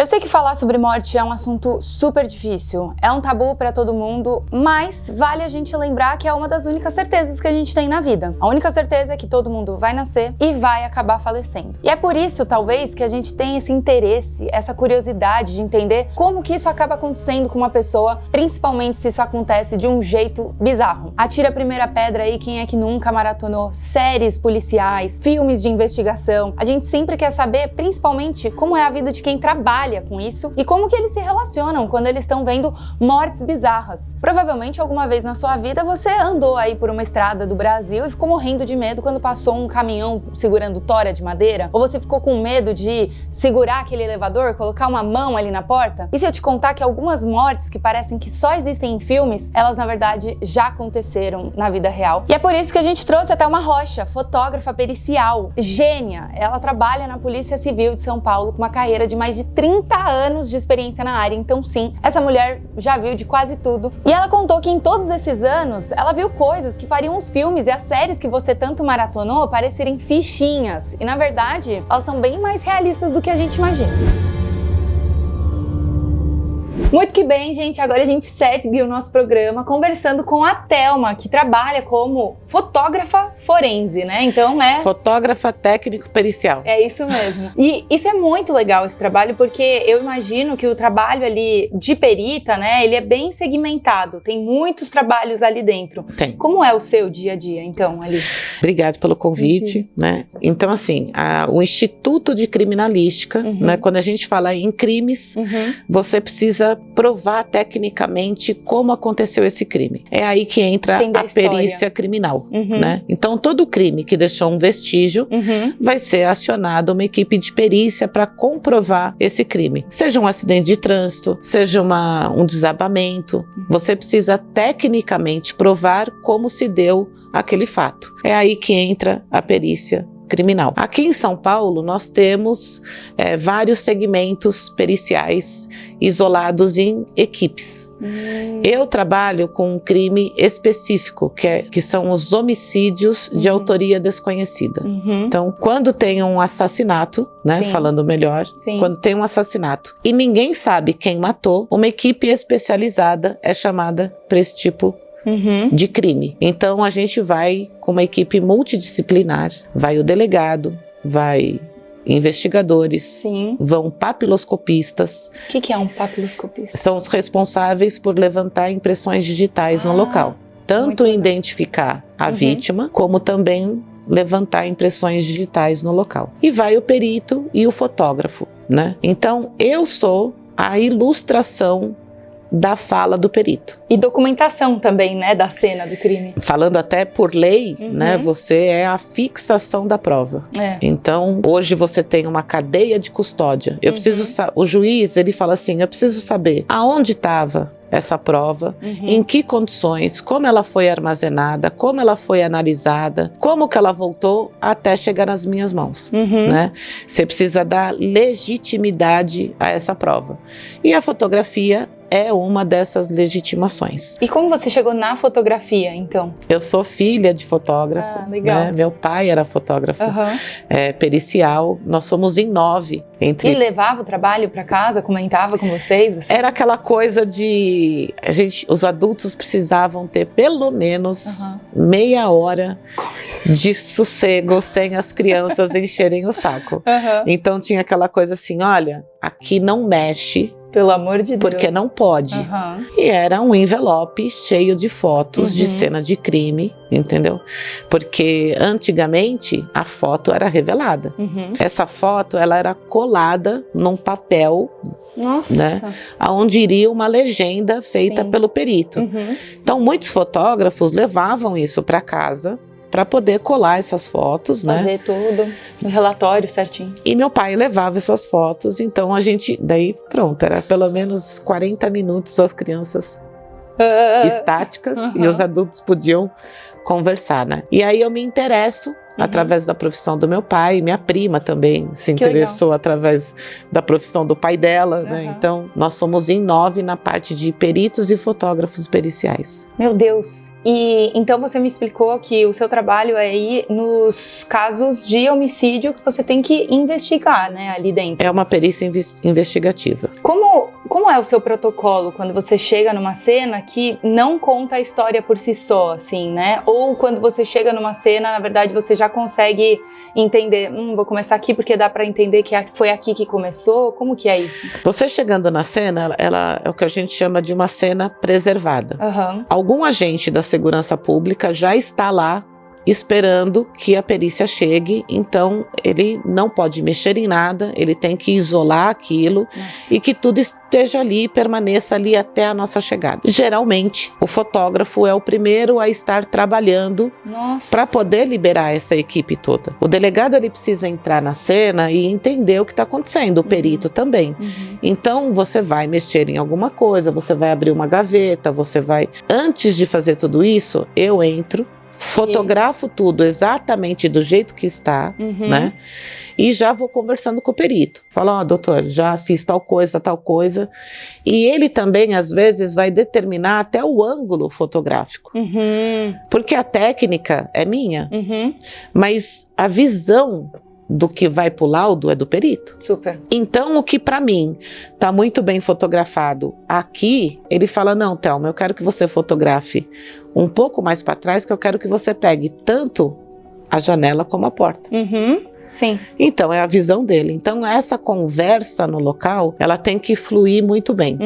Eu sei que falar sobre morte é um assunto super difícil, é um tabu pra todo mundo, mas vale a gente lembrar que é uma das únicas certezas que a gente tem na vida. A única certeza é que todo mundo vai nascer e vai acabar falecendo. E é por isso, talvez, que a gente tem esse interesse, essa curiosidade de entender como que isso acaba acontecendo com uma pessoa, principalmente se isso acontece de um jeito bizarro. Atira a primeira pedra aí quem é que nunca maratonou séries policiais, filmes de investigação. A gente sempre quer saber, principalmente, como é a vida de quem trabalha com isso e como que eles se relacionam quando eles estão vendo mortes bizarras. Provavelmente alguma vez na sua vida você andou aí por uma estrada do Brasil e ficou morrendo de medo quando passou um caminhão segurando tora de madeira, ou você ficou com medo de segurar aquele elevador, colocar uma mão ali na porta. E se eu te contar que algumas mortes que parecem que só existem em filmes, elas na verdade já aconteceram na vida real. E é por isso que a gente trouxe a Thelma Rocha, fotógrafa pericial, gênia. Ela trabalha na Polícia Civil de São Paulo com uma carreira de mais de 30 anos de experiência na área. Então sim, essa mulher já viu de quase tudo. E ela contou que em todos esses anos, ela viu coisas que fariam os filmes e as séries que você tanto maratonou parecerem fichinhas. E na verdade, elas são bem mais realistas do que a gente imagina. Muito que bem, gente, agora a gente segue o nosso programa conversando com a Thelma, que trabalha como fotógrafa forense, né? Então fotógrafa técnico-pericial. É isso mesmo. E isso é muito legal, esse trabalho, porque eu imagino que o trabalho ali de perita, né, ele é bem segmentado, tem muitos trabalhos ali dentro. Tem. Como é o seu dia a dia, então, ali? Obrigada pelo convite, né? Então, assim, o Instituto de Criminalística, né, quando a gente fala em crimes, você precisa provar tecnicamente como aconteceu esse crime. É aí que entra a perícia criminal, né? Então, todo crime que deixou um vestígio vai ser acionado uma equipe de perícia para comprovar esse crime. Seja um acidente de trânsito, seja um desabamento, você precisa tecnicamente provar como se deu aquele fato. É aí que entra a perícia criminal. Aqui em São Paulo, nós temos vários segmentos periciais isolados em equipes. Eu trabalho com um crime específico, que são os homicídios de autoria desconhecida. Então, quando tem um assassinato, né, falando melhor, quando tem um assassinato e ninguém sabe quem matou, uma equipe especializada é chamada para esse tipo de crime. Então a gente vai com uma equipe multidisciplinar, vai o delegado, vai investigadores, vão papiloscopistas. O que é um papiloscopista? São os responsáveis por levantar impressões digitais no local. Tanto identificar a vítima, como também levantar impressões digitais no local. E vai o perito e o fotógrafo, né? Então eu sou a ilustração da fala do perito. E documentação também, né, da cena do crime. Falando até por lei, né, você é a fixação da prova. Então, hoje você tem uma cadeia de custódia. Eu preciso o juiz, ele fala assim, eu preciso saber aonde estava essa prova, em que condições, como ela foi armazenada, como ela foi analisada, como que ela voltou até chegar nas minhas mãos, né? Você precisa dar legitimidade a essa prova. E a fotografia é uma dessas legitimações. E como você chegou na fotografia, então? Eu sou filha de fotógrafo, legal. Né? Meu pai era fotógrafo pericial, nós somos em 9. E levava o trabalho para casa, comentava com vocês? Assim? Era aquela coisa de... os adultos precisavam ter pelo menos meia hora de sossego sem as crianças encherem o saco. Então tinha aquela coisa assim, olha, aqui não mexe, pelo amor de Deus. Porque não pode. E era um envelope cheio de fotos de cena de crime, entendeu? Porque antigamente a foto era revelada. Essa foto, ela era colada num papel, né? Onde iria uma legenda feita pelo perito. Então muitos fotógrafos levavam isso para casa para poder colar essas fotos, fazer tudo, o relatório certinho. E meu pai levava essas fotos, então a gente, daí pronto, era pelo menos 40 minutos as crianças estáticas e os adultos podiam conversar, né? E aí eu me interesso através da profissão do meu pai. Minha prima também se interessou através da profissão do pai dela, né? Então, nós somos em 9 na parte de peritos e fotógrafos periciais. Meu Deus! E então você me explicou que o seu trabalho é ir nos casos de homicídio que você tem que investigar, né, ali dentro. É uma perícia investigativa. Como é o seu protocolo quando você chega numa cena que não conta a história por si só, assim, né? Ou quando você chega numa cena, na verdade, você já consegue entender, vou começar aqui porque dá pra entender que foi aqui que começou? Como que é isso? Você chegando na cena, ela é o que a gente chama de uma cena preservada. Algum agente da segurança pública já está lá esperando que a perícia chegue, então ele não pode mexer em nada, ele tem que isolar aquilo e que tudo esteja ali e permaneça ali até a nossa chegada. Geralmente, o fotógrafo é o primeiro a estar trabalhando para poder liberar essa equipe toda. O delegado ele precisa entrar na cena e entender o que está acontecendo, o perito também. Então, você vai mexer em alguma coisa, você vai abrir uma gaveta, você vai... Antes de fazer tudo isso, eu entro, fotografo tudo exatamente do jeito que está, né? E já vou conversando com o perito. Falo, doutor, já fiz tal coisa. E ele também, às vezes, vai determinar até o ângulo fotográfico. Porque a técnica é minha, mas a visão do que vai pro laudo é do perito. Super. Então, o que para mim tá muito bem fotografado aqui, ele fala, não, Thelma, eu quero que você fotografe um pouco mais para trás, que eu quero que você pegue tanto a janela como a porta. Sim. Então, é a visão dele. Então, essa conversa no local, ela tem que fluir muito bem.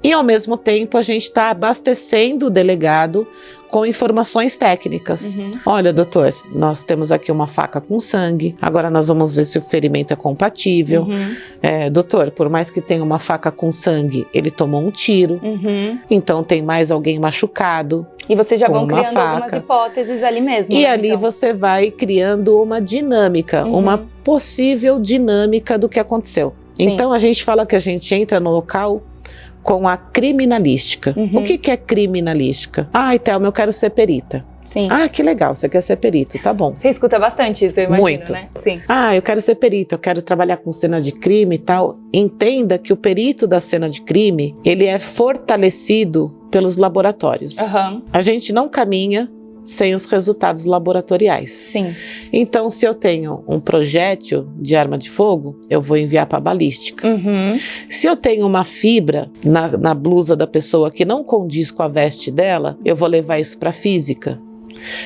E, ao mesmo tempo, a gente está abastecendo o delegado com informações técnicas. Olha, doutor, nós temos aqui uma faca com sangue, agora nós vamos ver se o ferimento é compatível. Doutor, por mais que tenha uma faca com sangue, ele tomou um tiro, então tem mais alguém machucado. E vocês já vão criando algumas hipóteses ali mesmo. E né, ali então você vai criando uma dinâmica, uma possível dinâmica do que aconteceu. Então a gente fala que a gente entra no local com a criminalística. O que é criminalística? Thelma, eu quero ser perita. Sim. Que legal, você quer ser perito, tá bom. Você escuta bastante isso, eu imagino, muito, né? Sim. Eu quero ser perito, eu quero trabalhar com cena de crime e tal. Entenda que o perito da cena de crime, ele é fortalecido pelos laboratórios. A gente não caminha sem os resultados laboratoriais. Sim. Então, se eu tenho um projétil de arma de fogo, eu vou enviar para balística. Se eu tenho uma fibra na blusa da pessoa que não condiz com a veste dela, eu vou levar isso para física.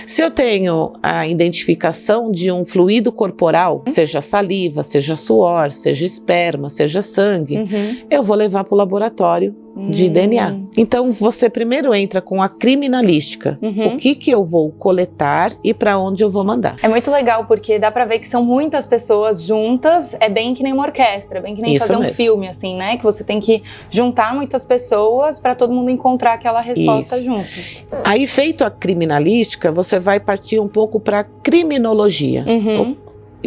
Se eu tenho a identificação de um fluido corporal, seja saliva, seja suor, seja esperma, seja sangue, eu vou levar para o laboratório de DNA. Então, você primeiro entra com a criminalística. O que eu vou coletar e para onde eu vou mandar. É muito legal, porque dá pra ver que são muitas pessoas juntas, é bem que nem uma orquestra, é bem que nem fazer um filme, assim, né? Que você tem que juntar muitas pessoas para todo mundo encontrar aquela resposta juntos. Aí, feito a criminalística, você vai partir um pouco para criminologia.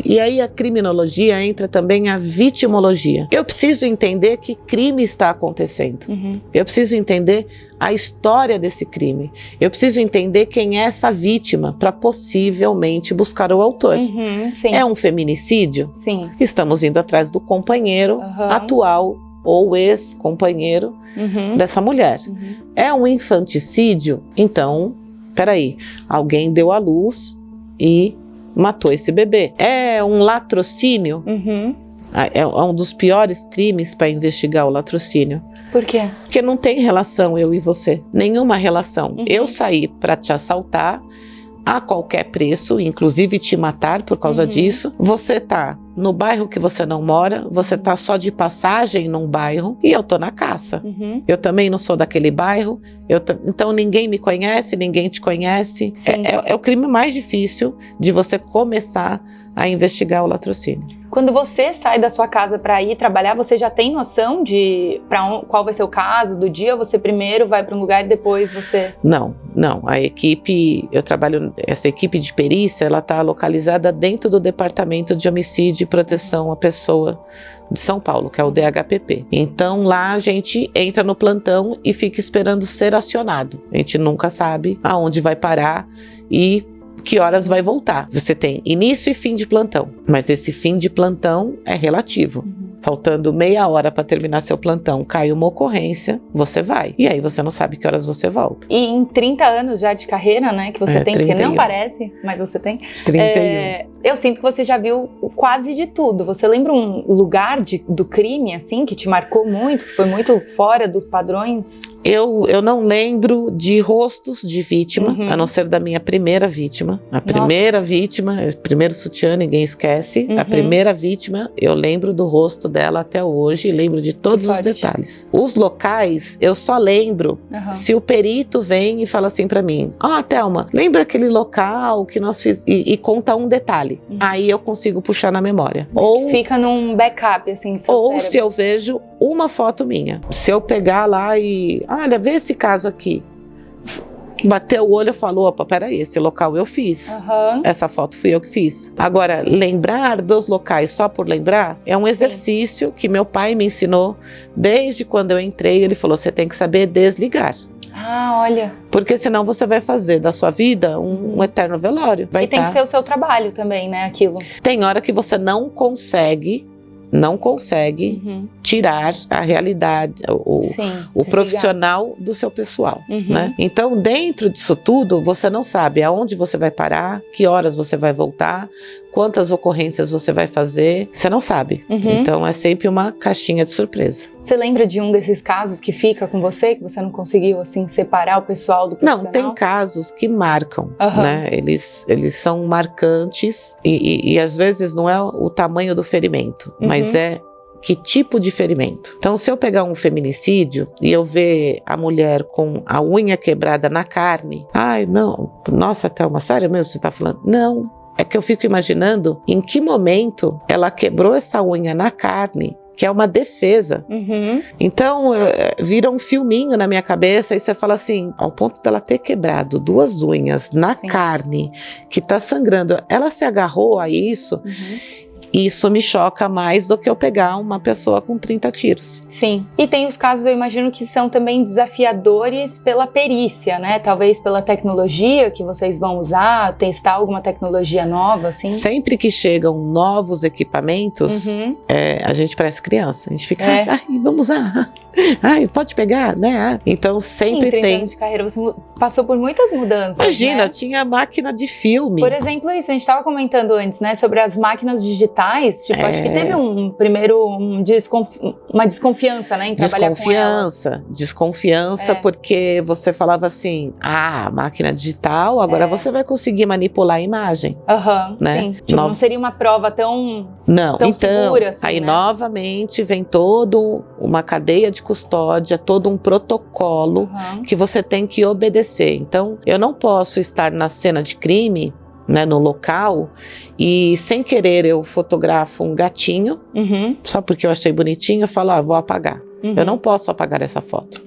E aí a criminologia entra também a vitimologia. Eu preciso entender que crime está acontecendo. Eu preciso entender a história desse crime. Eu preciso entender quem é essa vítima para possivelmente buscar o autor. Sim. É um feminicídio? Sim. Estamos indo atrás do companheiro atual ou ex-companheiro dessa mulher. É um infanticídio? Então, peraí, alguém deu à luz e matou esse bebê. É um latrocínio? É um dos piores crimes para investigar o latrocínio. Por quê? Porque não tem relação eu e você. Nenhuma relação. Eu saí para te assaltar a qualquer preço, inclusive te matar por causa disso. Você tá no bairro que você não mora, você tá só de passagem num bairro e eu tô na caça. Eu também não sou daquele bairro, então ninguém me conhece, ninguém te conhece. É o crime mais difícil de você começar a investigar o latrocínio. Quando você sai da sua casa para ir trabalhar, você já tem noção de qual vai ser o caso do dia? Ou você primeiro vai para um lugar e depois você... Não. A equipe, essa equipe de perícia, ela está localizada dentro do Departamento de Homicídio e Proteção à Pessoa de São Paulo, que é o DHPP. Então lá a gente entra no plantão e fica esperando ser acionado. A gente nunca sabe aonde vai parar e que horas vai voltar. Você tem início e fim de plantão, mas esse fim de plantão é relativo. Faltando meia hora para terminar seu plantão, cai uma ocorrência, você vai. E aí você não sabe que horas você volta. E em 30 anos já de carreira, né, que você tem, 31. porque não parece, mas você tem. 31. Eu sinto que você já viu quase de tudo. Você lembra um lugar do crime, assim, que te marcou muito, que foi muito fora dos padrões? Eu não lembro de rostos de vítima, a não ser da minha primeira vítima. A primeira vítima, primeiro sutiã, ninguém esquece. A primeira vítima, eu lembro do rosto dela até hoje, lembro de todos os detalhes. Os locais, eu só lembro se o perito vem e fala assim pra mim: Thelma, lembra aquele local que nós fizemos? E conta um detalhe. Aí eu consigo puxar na memória. Ou fica num backup, assim, do seu cérebro. Se eu vejo uma foto minha. Se eu pegar lá e... Olha, vê esse caso aqui. Bateu o olho e falou: opa, peraí, esse local eu fiz. Essa foto fui eu que fiz. Agora, lembrar dos locais só por lembrar é um exercício que meu pai me ensinou desde quando eu entrei. Ele falou: você tem que saber desligar. Olha. Porque senão você vai fazer da sua vida um eterno velório. E tem que ser o seu trabalho também, né, aquilo. Tem hora que você não consegue tirar a realidade, o profissional do seu pessoal, né? Então, dentro disso tudo, você não sabe aonde você vai parar, que horas você vai voltar, quantas ocorrências você vai fazer, você não sabe. Então, é sempre uma caixinha de surpresa. Você lembra de um desses casos que fica com você, que você não conseguiu, assim, separar o pessoal do profissional? Não, tem casos que marcam, né? Eles são marcantes e às vezes não é o tamanho do ferimento, mas é que tipo de ferimento. Então, se eu pegar um feminicídio e eu ver a mulher com a unha quebrada na carne, não, nossa, Thelma, sério mesmo você tá falando? Não, é que eu fico imaginando em que momento ela quebrou essa unha na carne, que é uma defesa. Então, vira um filminho na minha cabeça e você fala assim, ao ponto dela ter quebrado 2 unhas na carne, que tá sangrando, ela se agarrou a isso. Isso me choca mais do que eu pegar uma pessoa com 30 tiros. Sim. E tem os casos, eu imagino, que são também desafiadores pela perícia, né? Talvez pela tecnologia que vocês vão usar, testar alguma tecnologia nova, assim. Sempre que chegam novos equipamentos, a gente parece criança. A gente fica, vamos usar. Pode pegar, né? Então sempre tem. Em 30 anos de carreira, você passou por muitas mudanças. Imagina, né? Tinha máquina de filme. Por exemplo, isso, a gente estava comentando antes, né? Sobre as máquinas digitais. Tipo, acho que teve uma desconfiança, né? Em trabalhar com elas. Desconfiança, porque você falava assim, máquina digital, agora você vai conseguir manipular a imagem. Né? Sim. Tipo, não seria uma prova tão segura, assim, aí né? Novamente vem toda uma cadeia de custódia, todo um protocolo que você tem que obedecer. Então, eu não posso estar na cena de crime, né, no local, e sem querer eu fotografo um gatinho, só porque eu achei bonitinho, eu falo, vou apagar. Eu não posso apagar essa foto.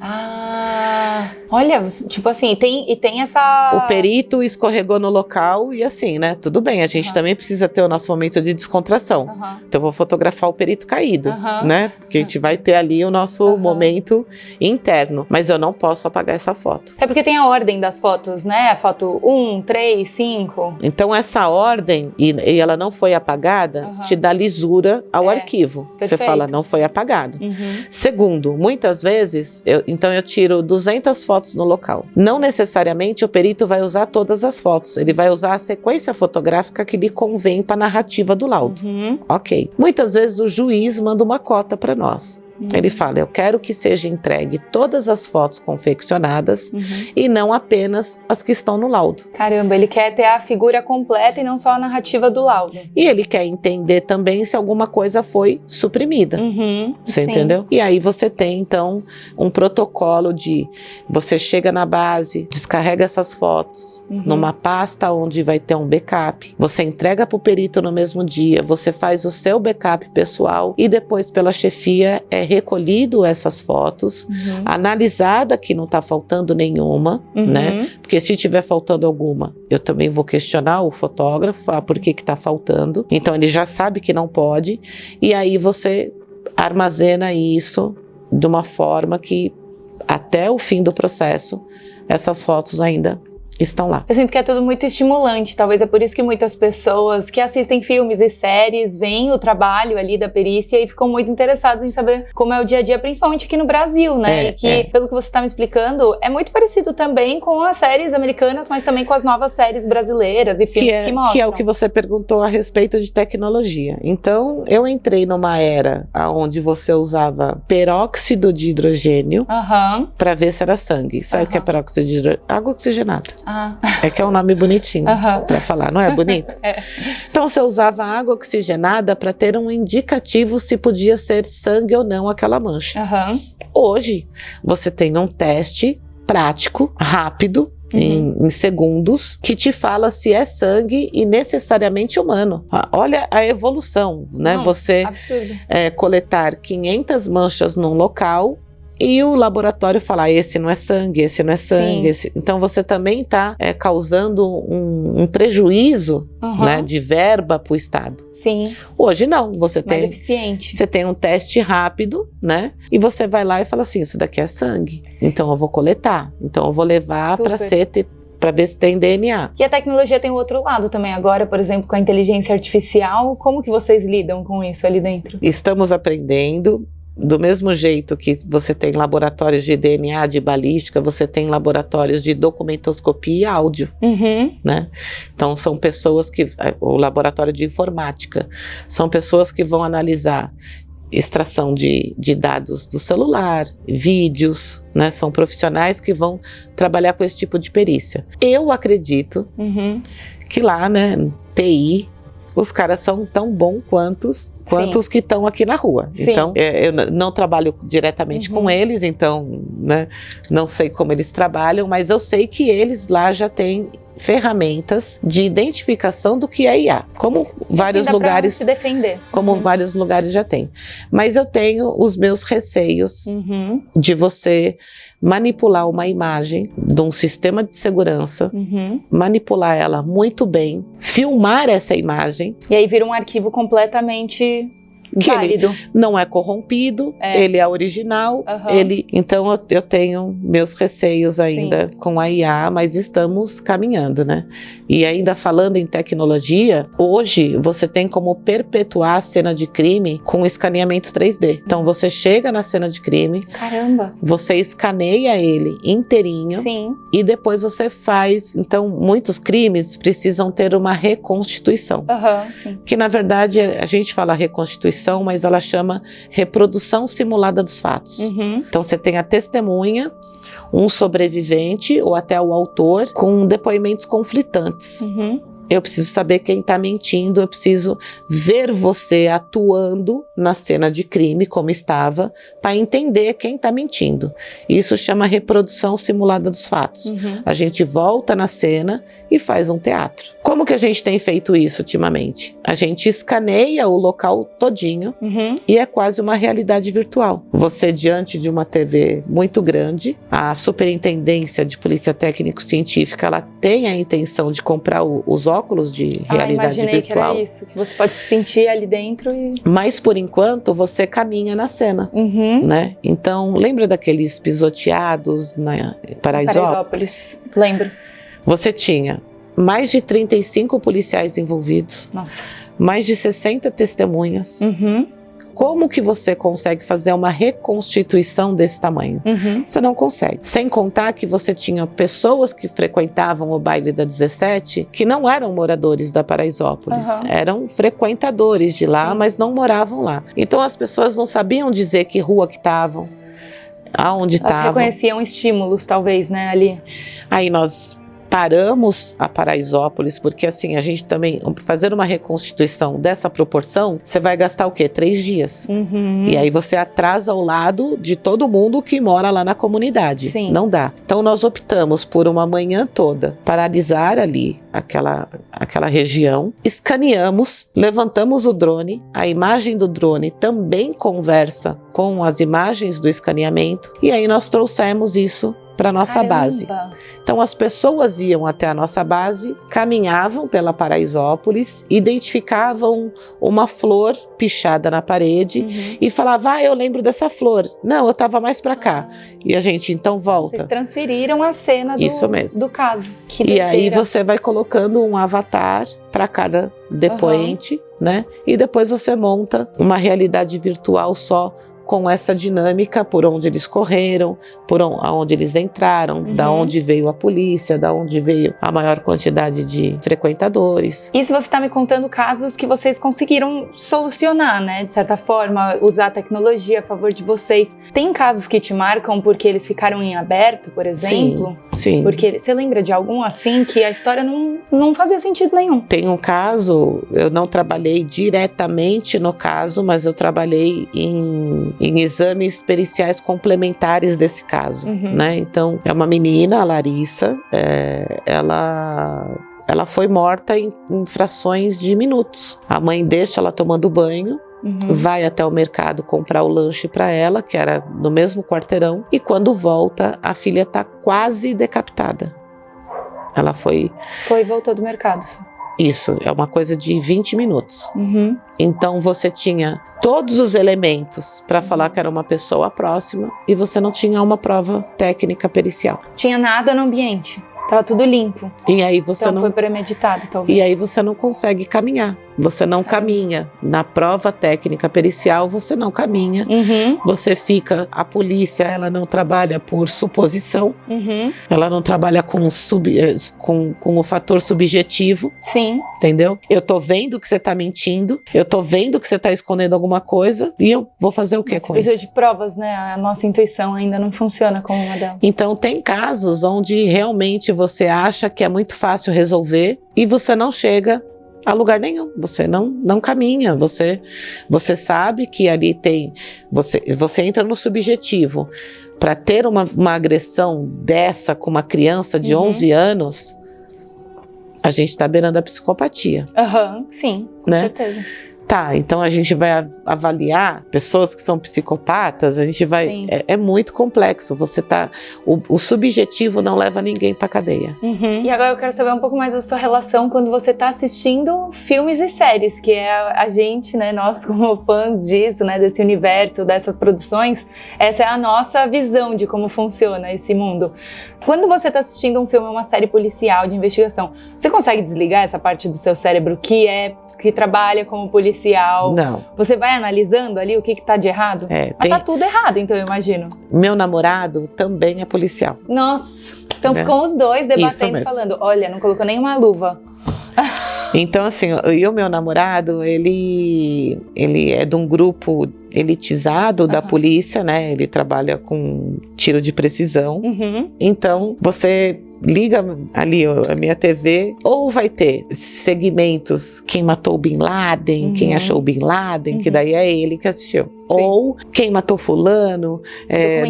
Olha, tipo assim, tem essa... O perito escorregou no local e assim, né? Tudo bem, a gente também precisa ter o nosso momento de descontração. Então eu vou fotografar o perito caído, né? Porque a gente vai ter ali o nosso momento interno. Mas eu não posso apagar essa foto. É porque tem a ordem das fotos, né? A foto 1, 3, 5. Então essa ordem, e ela não foi apagada, te dá lisura ao arquivo. Perfeito. Você fala, não foi apagado. Segundo, muitas vezes, eu tiro 200 fotos no local. Não necessariamente o perito vai usar todas as fotos. Ele vai usar a sequência fotográfica que lhe convém para a narrativa do laudo. Ok. Muitas vezes o juiz manda uma cota para nós. Ele fala, eu quero que seja entregue todas as fotos confeccionadas e não apenas as que estão no laudo. Caramba, ele quer ter a figura completa e não só a narrativa do laudo. E ele quer entender também se alguma coisa foi suprimida. Você entendeu? E aí você tem, então, um protocolo de... Você chega na base, descarrega essas fotos numa pasta onde vai ter um backup. Você entrega para o perito no mesmo dia. Você faz o seu backup pessoal e depois pela chefia recolhido essas fotos, analisada que não está faltando nenhuma, né? Porque se tiver faltando alguma, eu também vou questionar o fotógrafo, por que está faltando. Então ele já sabe que não pode, e aí você armazena isso de uma forma que até o fim do processo essas fotos ainda estão lá. Eu sinto que é tudo muito estimulante, talvez é por isso que muitas pessoas que assistem filmes e séries veem o trabalho ali da perícia e ficam muito interessadas em saber como é o dia a dia, principalmente aqui no Brasil, né? E que, pelo que você tá me explicando, é muito parecido também com as séries americanas, mas também com as novas séries brasileiras e filmes que mostram. Que é o que você perguntou a respeito de tecnologia. Então, eu entrei numa era onde você usava peróxido de hidrogênio para ver se era sangue. Sabe o que é peróxido de hidrogênio? Água oxigenada. É que é um nome bonitinho para falar, não é bonito? Então, você usava água oxigenada para ter um indicativo se podia ser sangue ou não aquela mancha. Hoje, você tem um teste prático, rápido, em segundos, que te fala se é sangue e necessariamente humano. Olha a evolução, né? Você coletar 500 manchas num local e o laboratório falar, esse não é sangue, esse não é sangue. Então você também está causando um prejuízo, né, de verba para o Estado. Sim. Você não, você mais eficiente. Você tem um teste rápido, né? E você vai lá e fala assim, isso daqui é sangue, então eu vou coletar, então eu vou levar para ver se tem DNA. E a tecnologia tem o outro lado também agora, por exemplo, com a inteligência artificial. Como que vocês lidam com isso ali dentro? Estamos aprendendo. Do mesmo jeito que você tem laboratórios de DNA, de balística, você tem laboratórios de documentoscopia e áudio, né? Então são pessoas o laboratório de informática, são pessoas que vão analisar extração de dados do celular, vídeos, né? São profissionais que vão trabalhar com esse tipo de perícia. Eu acredito que lá, né, TI, os caras são tão bons quanto os que estão aqui na rua. Então, eu não trabalho diretamente com eles, então, né, não sei como eles trabalham, mas eu sei que eles lá já têm ferramentas de identificação do que é IA, como vários lugares se defender. Como vários lugares já têm. Mas eu tenho os meus receios de você manipular uma imagem de um sistema de segurança, manipular ela muito bem, filmar essa imagem. E aí vira um arquivo completamente válido. Ele não é corrompido, ele é original, então eu tenho meus receios ainda com a IA, mas estamos caminhando, né? E ainda falando em tecnologia, hoje você tem como perpetuar a cena de crime com escaneamento 3D. Então você chega na cena de crime, caramba, você escaneia ele inteirinho e depois você faz. Então muitos crimes precisam ter uma reconstituição, que na verdade a gente fala reconstituição, mas ela chama reprodução simulada dos fatos. Então você tem a testemunha, um sobrevivente ou até o autor com depoimentos conflitantes. Eu preciso saber quem está mentindo, eu preciso ver você atuando na cena de crime como estava, para entender quem está mentindo. Isso chama reprodução simulada dos fatos. A gente volta na cena e faz um teatro. Como que a gente tem feito isso ultimamente? A gente escaneia o local todinho e é quase uma realidade virtual. Você diante de uma TV muito grande, a Superintendência de Polícia Técnico-Científica, ela tem a intenção de comprar os óculos de realidade imaginei virtual. Que era isso, que você pode se sentir ali dentro e... Mas por enquanto você caminha na cena, né? Então lembra daqueles pisoteados na Paraisópolis? Lembro. Você tinha mais de 35 policiais envolvidos, mais de 60 testemunhas. Como que você consegue fazer uma reconstituição desse tamanho? Você não consegue. Sem contar que você tinha pessoas que frequentavam o baile da 17 que não eram moradores da Paraisópolis, eram frequentadores de lá, mas não moravam lá. Então as pessoas não sabiam dizer que rua que estavam, aonde estavam. Elas reconheciam estímulos, talvez, né, ali. Aí nós paramos a Paraisópolis, porque assim, a gente também, fazer uma reconstituição dessa proporção, você vai gastar o quê? 3 dias. E aí você atrasa o lado de todo mundo que mora lá na comunidade. Não dá. Então nós optamos por uma manhã toda, paralisar ali aquela região, escaneamos, levantamos o drone, a imagem do drone também conversa com as imagens do escaneamento, e aí nós trouxemos isso para a nossa base. Caramba. Então as pessoas iam até a nossa base, caminhavam pela Paraisópolis, identificavam uma flor pichada na parede e falavam, eu lembro dessa flor. Não, eu estava mais para cá. E a gente, então volta. Vocês transferiram a cena Isso mesmo. do caso. Que E aí doideira. você vai colocando um avatar para cada depoente, né? E depois você monta uma realidade virtual só com essa dinâmica por onde eles correram, aonde eles entraram, da onde veio a polícia, da onde veio a maior quantidade de frequentadores. Isso você está me contando casos que vocês conseguiram solucionar, né? De certa forma, usar a tecnologia a favor de vocês. Tem casos que te marcam porque eles ficaram em aberto, por exemplo? Sim. Porque você lembra de algum assim que a história não fazia sentido nenhum? Tem um caso, eu não trabalhei diretamente no caso, mas eu trabalhei em exames periciais complementares desse caso, né? Então, é uma menina, a Larissa, ela foi morta em frações de minutos. A mãe deixa ela tomando banho, vai até o mercado comprar o lanche para ela, que era no mesmo quarteirão, e quando volta, a filha está quase decapitada. Ela foi e voltou do mercado. Isso, é uma coisa de 20 minutos. Então você tinha todos os elementos para falar que era uma pessoa próxima e você não tinha uma prova técnica pericial. Tinha nada no ambiente, tava tudo limpo. E aí você Então foi premeditado, talvez. E aí você não consegue caminhar. Você não caminha. Na prova técnica pericial, você não caminha. Você fica... A polícia, ela não trabalha por suposição. Ela não trabalha com o fator subjetivo. Sim. Entendeu? Eu tô vendo que você tá mentindo. Eu tô vendo que você tá escondendo alguma coisa. E eu vou fazer o quê com isso? Precisa de provas, né? A nossa intuição ainda não funciona como uma delas. Então, tem casos onde realmente você acha que é muito fácil resolver e você não chega a lugar nenhum, você não caminha, você sabe que ali tem, você entra no subjetivo. Para ter uma agressão dessa com uma criança de 11 anos, a gente está beirando a psicopatia. Sim, com certeza. Tá, então a gente vai avaliar pessoas que são psicopatas, a gente vai... É muito complexo, o subjetivo não leva ninguém pra cadeia. E agora eu quero saber um pouco mais da sua relação quando você tá assistindo filmes e séries, que é a gente, né, nós como fãs disso, né, desse universo, dessas produções, essa é a nossa visão de como funciona esse mundo. Quando você tá assistindo um filme, uma série policial de investigação, você consegue desligar essa parte do seu cérebro que trabalha como policial? Não. Você vai analisando ali o que tá de errado? Mas tá tudo errado, então, eu imagino. Meu namorado também é policial. Nossa, então ficam os dois debatendo, falando, olha, não colocou nenhuma luva. Então, assim, e o meu namorado, ele é de um grupo elitizado da polícia, né? Ele trabalha com tiro de precisão. Então, você liga ali a minha TV, ou vai ter segmentos, quem matou o Bin Laden, quem achou o Bin Laden, que daí é ele que assistiu. Sim. Ou quem matou fulano,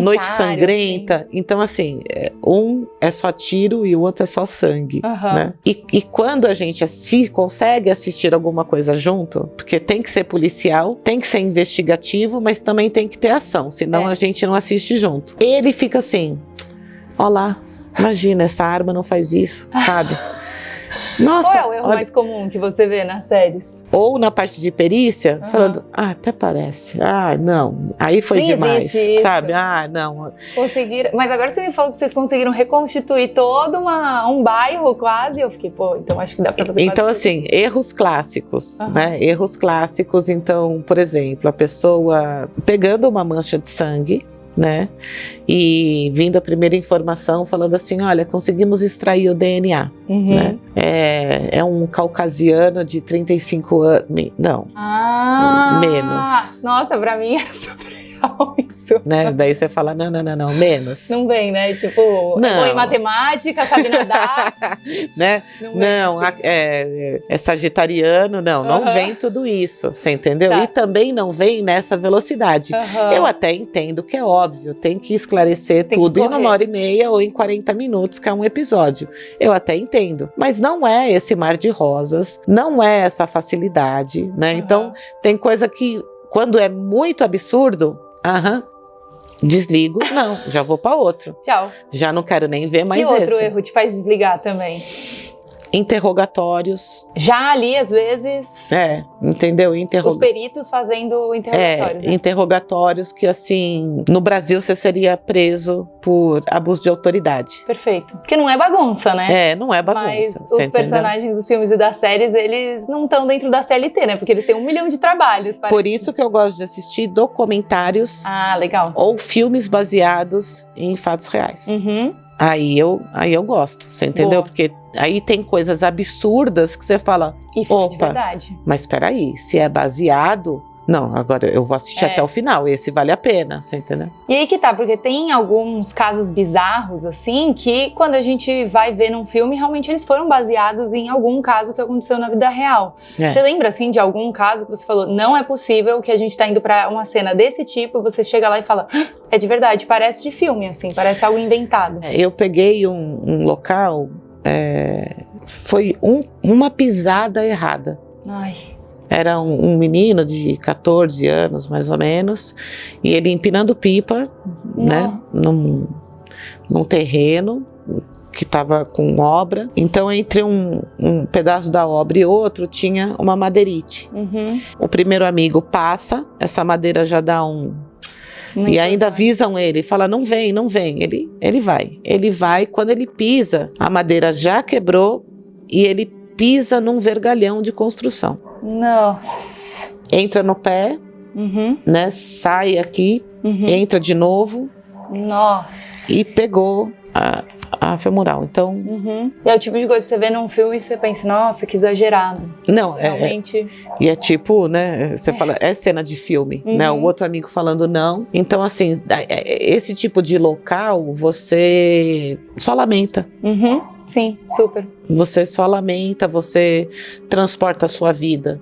Noite Sangrenta. Assim. Então, assim, um é só tiro e o outro é só sangue. Né? E quando a gente consegue assistir alguma coisa junto, porque tem que ser policial, tem que ser investigativo, mas também tem que ter ação, senão a gente não assiste junto. Ele fica assim, ó lá, imagina, essa arma não faz isso, sabe? Nossa, qual é o erro mais comum que você vê nas séries? Ou na parte de perícia, falando, até parece, não, aí foi nem demais, sabe? Não. Conseguiram, mas agora você me falou que vocês conseguiram reconstituir todo um bairro quase, eu fiquei, então acho que dá pra fazer. Então assim, erros clássicos, né? Erros clássicos, então, por exemplo, a pessoa pegando uma mancha de sangue, né? E vindo a primeira informação falando assim, olha, conseguimos extrair o DNA, né? É um caucasiano de 35 anos, não, menos. Nossa, pra mim é super real isso. Né? Daí você fala, não, menos. Não vem, né? Tipo, não. Em matemática, sabe nadar. Né? Não, é sagitariano, não vem tudo isso, você entendeu? Tá. E também não vem nessa velocidade. Eu até entendo que é óbvio, tem que esclarecer tudo em 1h30 ou em 40 minutos, que é um episódio. Eu até entendo, mas não é esse mar de rosas, não é essa facilidade, né? Então, tem coisa que, quando é muito absurdo, Desligo, não, já vou para outro. Tchau. Já não quero nem ver mais esse. Que outro esse. erro te faz desligar também? Interrogatórios. Já ali, às vezes... Entendeu? Os peritos fazendo interrogatórios. Né? Interrogatórios que, assim, no Brasil você seria preso por abuso de autoridade. Perfeito. Porque não é bagunça, né? Não é bagunça. Mas os personagens dos filmes e das séries, eles não estão dentro da CLT, né? Porque eles têm 1 milhão de trabalhos. Parece. Por isso que eu gosto de assistir documentários. Legal. Ou filmes baseados em fatos reais. Uhum. Aí eu gosto, você entendeu? Boa. Porque aí tem coisas absurdas que você fala, e foi de verdade. Mas espera aí, se é baseado... Não, agora eu vou assistir até o final, esse vale a pena, você entendeu? E aí que tá, porque tem alguns casos bizarros, assim, que quando a gente vai ver num filme, realmente eles foram baseados em algum caso que aconteceu na vida real. Você lembra, assim, de algum caso que você falou, não é possível que a gente tá indo pra uma cena desse tipo, e você chega lá e fala, é de verdade, parece de filme, assim, parece algo inventado. Eu peguei um local, foi uma pisada errada. Ai... Era um menino de 14 anos, mais ou menos, e ele empinando pipa, né, num terreno que estava com obra. Então, entre um pedaço da obra e outro, tinha uma madeirite. Uhum. O primeiro amigo passa, essa madeira já dá e ainda avisam ele, fala, não vem. Ele vai, quando ele pisa, a madeira já quebrou e ele pisa num vergalhão de construção. Nossa. Entra no pé, né? Sai aqui, entra de novo. Nossa. E pegou a femoral. Então. E é o tipo de coisa que você vê num filme e você pensa, nossa, que exagerado. Não, realmente. E é tipo, né? Você fala, é cena de filme, né? O outro amigo falando não. Então, assim, esse tipo de local, você só lamenta. Sim, super. Você só lamenta, você transporta a sua vida.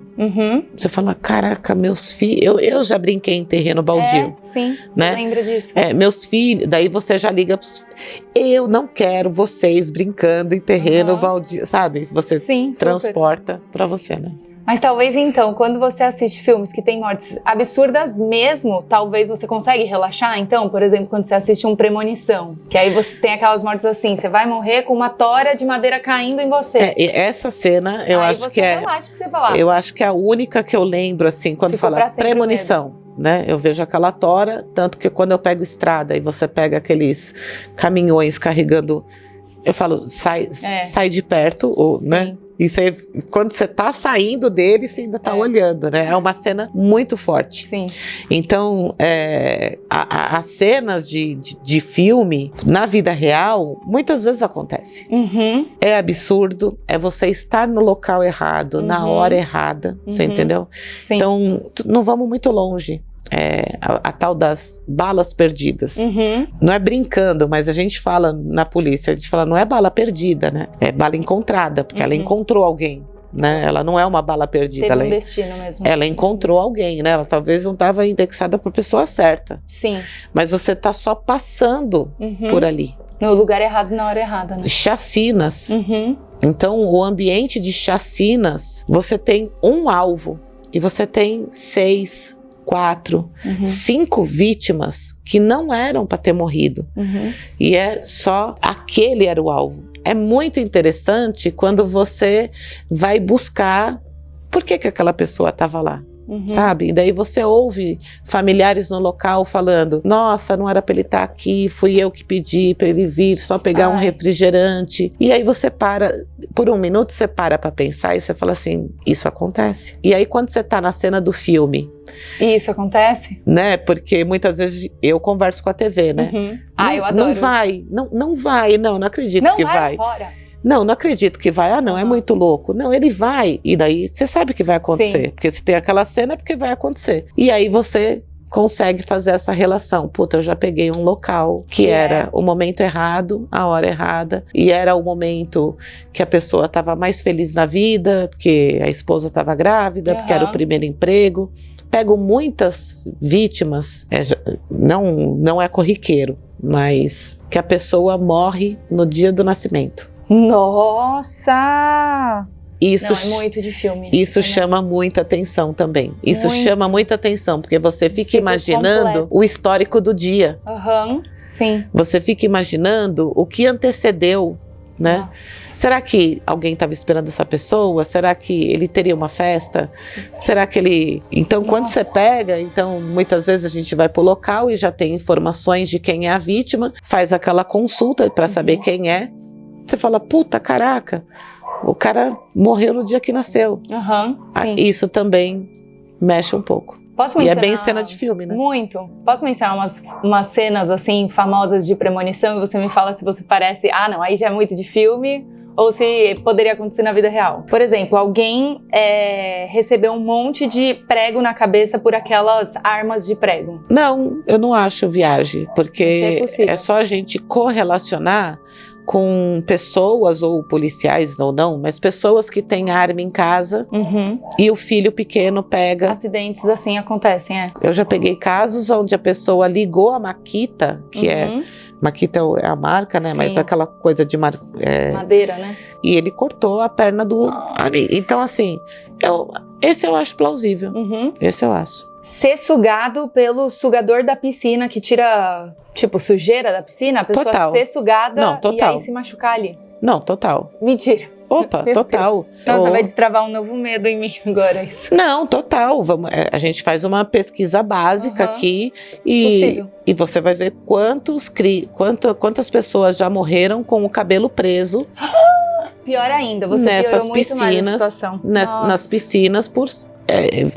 Você fala, caraca, meus filhos... Eu já brinquei em terreno baldio. Sim, né? Você lembra disso. Meus filhos... Daí você já liga pros... Eu não quero vocês brincando em terreno baldio, sabe? Você transporta pra você, né? Mas talvez então, quando você assiste filmes que tem mortes absurdas mesmo, talvez você consegue relaxar. Então, por exemplo, quando você assiste um Premonição, que aí você tem aquelas mortes assim, você vai morrer com uma tora de madeira caindo em você. Essa cena, eu acho que relaxa que você fala. Eu acho que é a única que eu lembro, assim, quando fala Premonição. Né? Eu vejo aquela tora, tanto que quando eu pego estrada e você pega aqueles caminhões carregando, eu falo, sai de perto, né? E quando você tá saindo dele, você ainda tá olhando, né? É uma cena muito forte. Sim. Então, as cenas de filme, na vida real, muitas vezes acontece. É absurdo, é você estar no local errado, na hora errada, você entendeu? Sim. Então, não vamos muito longe. A tal das balas perdidas. Não é brincando, mas a gente fala na polícia, a gente fala, não é bala perdida, né? É bala encontrada, porque ela encontrou alguém, né? Ela não é uma bala perdida. Teve um destino mesmo. Ela encontrou alguém, né? Ela talvez não estava indexada para a pessoa certa. Sim. Mas você tá só passando por ali. No lugar errado, na hora errada, né? Chacinas. Então, o ambiente de chacinas, você tem um alvo e você tem 6, 4, 5 vítimas que não eram para ter morrido. E só aquele era o alvo. É muito interessante quando você vai buscar por que aquela pessoa estava lá. Sabe? E daí você ouve familiares no local falando, nossa, não era para ele estar aqui, fui eu que pedi para ele vir, só pegar um refrigerante. E aí você para, por um minuto você para pensar e você fala assim, isso acontece. E aí quando você tá na cena do filme... Isso acontece? Né? Porque muitas vezes eu converso com a TV, né? Eu adoro. Não vai, não acredito que vai. Fora. Não acredito que vai. É muito louco. Não, ele vai. E daí você sabe que vai acontecer. Sim. Porque se tem aquela cena é porque vai acontecer. E aí você consegue fazer essa relação. Puta, eu já peguei um local que era o momento errado, a hora errada. E era o momento que a pessoa estava mais feliz na vida, porque a esposa estava grávida, porque era o primeiro emprego. Pego muitas vítimas, não é corriqueiro, mas que a pessoa morre no dia do nascimento. Nossa! Isso, Não, é muito de filme. Isso chama muita atenção também. Isso chama muita atenção, porque você fica imaginando o histórico do dia. Sim. Você fica imaginando o que antecedeu, né? Nossa. Será que alguém estava esperando essa pessoa? Será que ele teria uma festa? Será que ele... Então, quando você pega, então, muitas vezes a gente vai pro local e já tem informações de quem é a vítima, faz aquela consulta para saber quem é. Você fala, puta, caraca, o cara morreu no dia que nasceu. Sim. Isso também mexe um pouco. Posso mencionar, e é bem cena de filme, né? Muito. Posso mencionar umas cenas, assim, famosas de premonição e você me fala se você parece, não, aí já é muito de filme, ou se poderia acontecer na vida real. Por exemplo, alguém recebeu um monte de prego na cabeça por aquelas armas de prego. Não, eu não acho viagem, porque é só a gente correlacionar com pessoas ou policiais ou não, mas pessoas que têm arma em casa e o filho pequeno pega. Acidentes assim acontecem, Eu já peguei casos onde a pessoa ligou a Makita, que Makita é a marca, né? Sim. Mas aquela coisa de madeira, né? E ele cortou a perna do... Então, assim, esse eu acho plausível. Esse eu acho. Ser sugado pelo sugador da piscina que tira, tipo, sujeira da piscina, a pessoa ser sugada e aí se machucar ali. Não, total. Mentira. Opa, total. Nossa, vai destravar um novo medo em mim agora isso. Não, total. A gente faz uma pesquisa básica aqui e você vai ver quantas pessoas já morreram com o cabelo preso. Pior ainda, você piorou muito mais a situação. Nas piscinas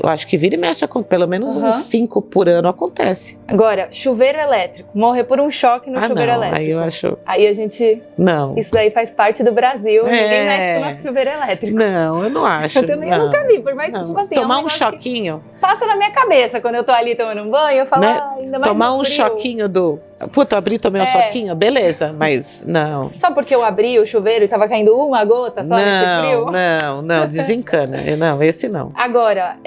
eu acho que vira e mexe, pelo menos uns 5 por ano acontece. Agora, chuveiro elétrico. Morrer por um choque no chuveiro elétrico. Aí eu acho... Aí a gente... Não. Isso daí faz parte do Brasil. Ninguém mexe com o nosso chuveiro elétrico. Não, eu não acho. Eu também nunca vi. Por mais que, tipo assim... Tomar um choquinho... Passa na minha cabeça quando eu tô ali tomando um banho. Eu falo, ainda mais tomar um choquinho do... Puta, eu abri e tomei um choquinho. Beleza, mas não. Só porque eu abri o chuveiro e tava caindo uma gota só nesse frio? Não, desencana. Não, esse não. Agora,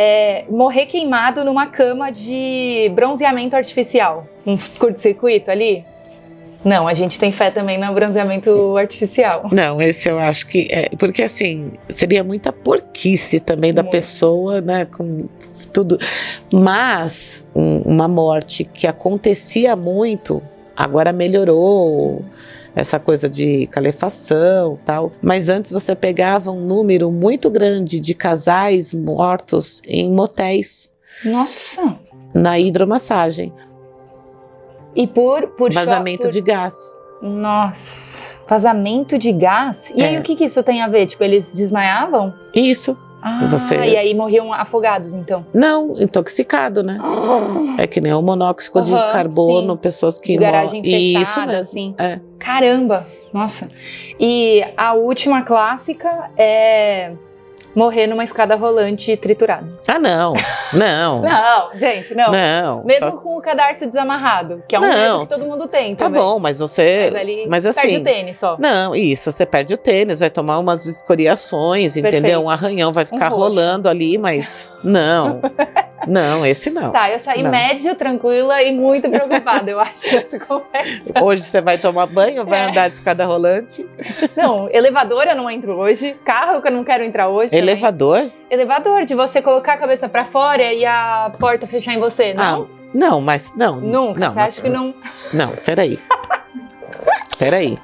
morrer queimado numa cama de bronzeamento artificial. Um curto-circuito ali? Não, a gente tem fé também no bronzeamento artificial. Não, esse eu acho que porque assim, seria muita porquice também da pessoa, né, com tudo. Mas uma morte que acontecia muito, agora melhorou, essa coisa de calefação e tal. Mas antes você pegava um número muito grande de casais mortos em motéis. Nossa! Na hidromassagem. E por vazamento de gás. Nossa, vazamento de gás? E aí o que isso tem a ver? Tipo, eles desmaiavam? Isso. E aí morriam afogados, então? Não, intoxicado, né? É que nem o monóxido de carbono, pessoas que... De garagem fechada, isso mesmo. Assim. Caramba, nossa. E a última clássica é... morrer numa escada rolante triturada. Não. Não, gente, não. Não. Mesmo com o cadarço desamarrado, que é um medo que todo mundo tem também. Tá bom, mas você... Mas assim, perde o tênis só. Não, isso, você perde o tênis, vai tomar umas escoriações, entendeu? Um arranhão vai ficar rolando ali, mas não. Não, esse não. Tá, eu saí médio, tranquila e muito preocupada, eu acho, dessa conversa. Hoje você vai tomar banho, vai andar de escada rolante? Não, elevador eu não entro hoje, carro que eu não quero entrar hoje. Elevador? Também. Elevador, de você colocar a cabeça pra fora e a porta fechar em você, não? Não, mas não. Nunca, não, você acha que não... Não, peraí. Peraí.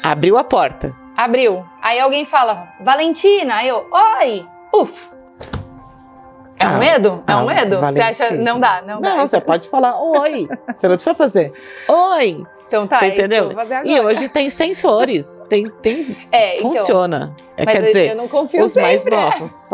Abriu a porta. Abriu. Aí alguém fala, Valentina, aí eu, oi, uf. É um medo? É um medo? Valentina. Você acha, não dá? Não, você pode falar oi. Você não precisa fazer oi. Então tá, você entendeu? E hoje tem sensores, funciona. Mas quer dizer, eu não confio os sempre, mais novos.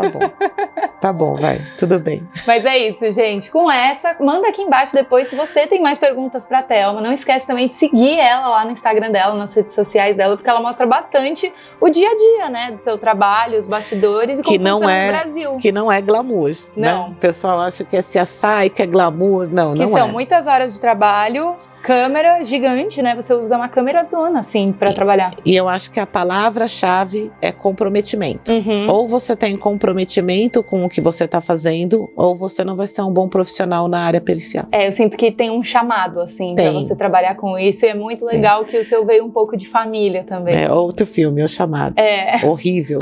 Tá bom, vai, tudo bem. Mas é isso, gente. Com essa, manda aqui embaixo depois se você tem mais perguntas pra Thelma. Não esquece também de seguir ela lá no Instagram dela, nas redes sociais dela, porque ela mostra bastante o dia a dia, né, do seu trabalho, os bastidores e como funciona no Brasil. Que não é glamour. Não. Né? O pessoal acha que é se assai, que é glamour. Não, que não são muitas horas de trabalho, câmera gigante, né? Você usa uma câmera zona, assim, pra trabalhar. E eu acho que a palavra-chave é comprometimento. Ou você tem comprometimento com o que você tá fazendo, ou você não vai ser um bom profissional na área pericial. Eu sinto que tem um chamado, assim, pra você trabalhar com isso. E é muito legal que o seu veio um pouco de família também. É outro filme, O Chamado. Horrível.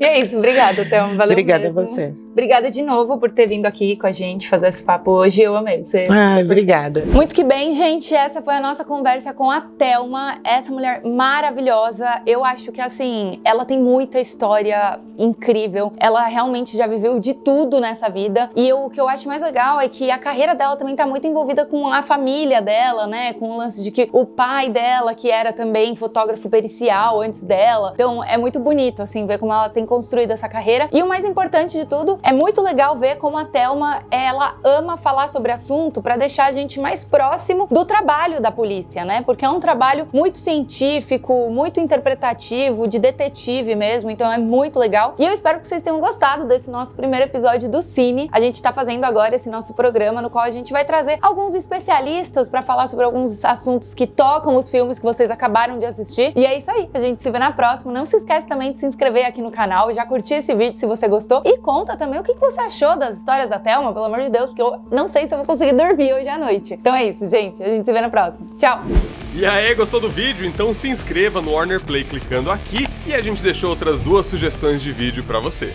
E é isso, obrigada, Thelma, valeu Obrigada mesmo. a você. Obrigada de novo por ter vindo aqui com a gente fazer esse papo hoje, eu amei você. Obrigada. Muito que bem, gente, essa foi a nossa conversa com a Thelma, essa mulher maravilhosa. Eu acho que, assim, ela tem muita história incrível, ela realmente já viveu de tudo nessa vida, e o que eu acho mais legal é que a carreira dela também tá muito envolvida com a família dela, né, com o lance de que o pai dela, que era também fotógrafo pericial antes dela, então é muito bonito, assim, ver como ela tem construído essa carreira, e o mais importante de tudo, é muito legal ver como a Thelma, ela ama falar sobre assunto pra deixar a gente mais próximo do trabalho da polícia, né, porque é um trabalho muito científico, muito interpretativo, de detetive mesmo, então é muito legal, e eu espero que vocês tenham gostado desse nosso primeiro episódio do Cine. A gente tá fazendo agora esse nosso programa no qual a gente vai trazer alguns especialistas pra falar sobre alguns assuntos que tocam os filmes que vocês acabaram de assistir, e é isso aí, a gente se vê na próxima. Não se esquece também de se inscrever aqui no canal, já curtir esse vídeo se você gostou, e conta também o que você achou das histórias da Thelma, pelo amor de Deus, porque eu não sei se eu vou conseguir dormir hoje à noite. Então é isso, gente, a gente se vê na próxima. Tchau! E aí, gostou do vídeo? Então se inscreva no Warner Play clicando aqui, e a gente deixou outras 2 sugestões de vídeo pra você.